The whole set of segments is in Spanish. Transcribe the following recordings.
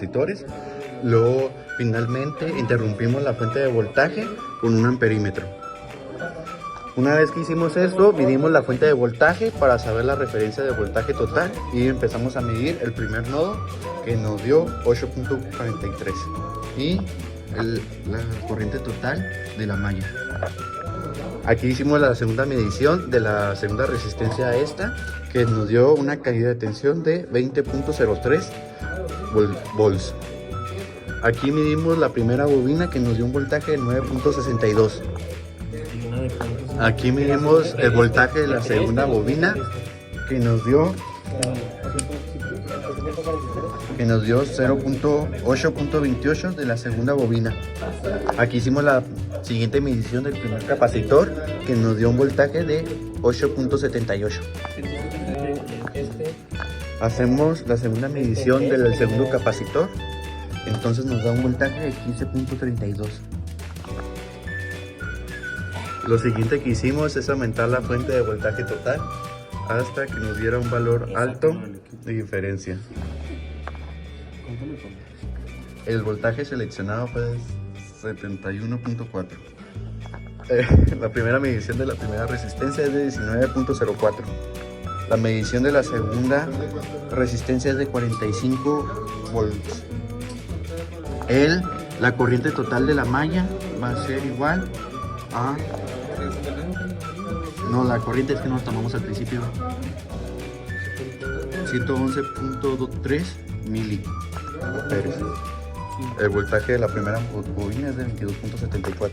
capacitores. Luego finalmente interrumpimos la fuente de voltaje con un amperímetro. Una vez que hicimos esto, midimos la fuente de voltaje para saber la referencia de voltaje total y empezamos a medir el primer nodo, que nos dio 8.43 y la corriente total de la malla. Aquí hicimos la segunda medición de la segunda resistencia a esta, que nos dio una caída de tensión de 20.03 volts. Aquí midimos la primera bobina, que nos dio un voltaje de 9.62. Aquí medimos el voltaje de la segunda bobina, que nos dio 0.8.28 de la segunda bobina. Aquí hicimos la siguiente medición del primer capacitor, que nos dio un voltaje de 8.78. Hacemos la segunda medición del segundo capacitor, entonces nos da un voltaje de 15.32. Lo siguiente que hicimos es aumentar la fuente de voltaje total hasta que nos diera un valor alto de diferencia. El voltaje seleccionado fue de 71.4. La primera medición de la primera resistencia es de 19.04. La medición de la segunda resistencia es de 45 volts. La corriente total de la malla va a ser igual a... No, la corriente es que nos tomamos al principio. 111.3 miliamperes. El voltaje de la primera bobina es de 22.74.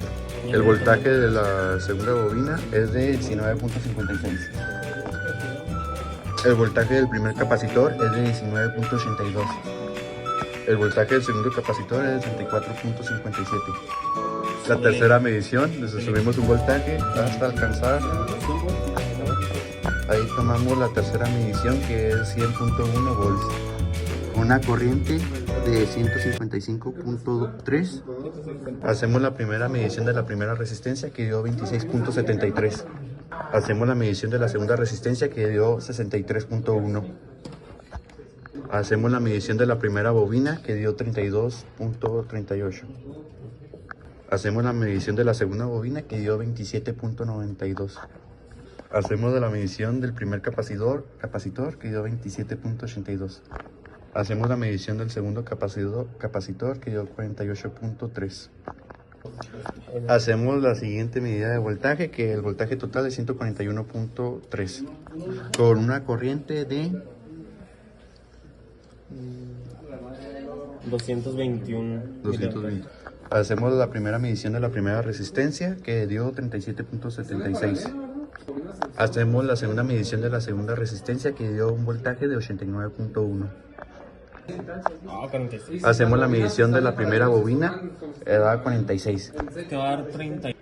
El voltaje de la segunda bobina es de 19.56. El voltaje del primer capacitor es de 19.82. El voltaje del segundo capacitor es de 34.57. La tercera medición, desde subimos un voltaje hasta alcanzar. Ahí tomamos la tercera medición, que es 100.1 volts. Una corriente de 155.3. Hacemos la primera medición de la primera resistencia, que dio 26.73. Hacemos la medición de la segunda resistencia, que dio 63.1. Hacemos la medición de la primera bobina, que dio 32.38. Hacemos la medición de la segunda bobina, que dio 27.92. Hacemos la medición del primer capacitor, que dio 27.82. Hacemos la medición del segundo capacitor, que dio 48.3. Hacemos la siguiente medida de voltaje, que el voltaje total es 141.3, con una corriente de 221. Hacemos la primera medición de la primera resistencia, que dio 37.76. Hacemos la segunda medición de la segunda resistencia, que dio un voltaje de 89.1. Hacemos la medición de la primera bobina, que da 46.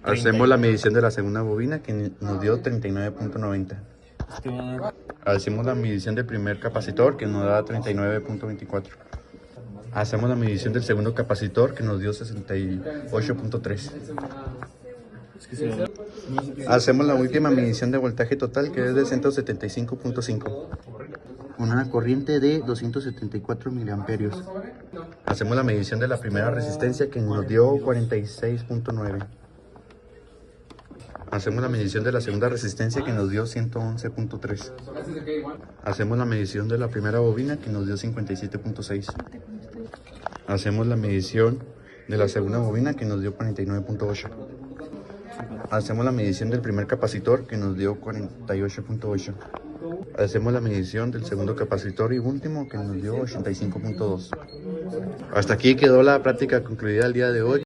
Hacemos la medición de la segunda bobina, que nos dio 39.90. Hacemos la medición del primer capacitor, que nos da 39.24. Hacemos la medición del segundo capacitor, que nos dio 68.3. Hacemos la última medición de voltaje total, que es de 175.5. Una corriente de 274 miliamperios. Hacemos la medición de la primera resistencia, que nos dio 46.9. Hacemos la medición de la segunda resistencia, que nos dio 111.3. Hacemos la medición de la primera bobina, que nos dio 57.6. Hacemos la medición de la segunda bobina, que nos dio 49.8. Hacemos la medición del primer capacitor, que nos dio 48.8. Hacemos la medición del segundo capacitor y último, que nos dio 85.2. Hasta aquí quedó la práctica concluida el día de hoy.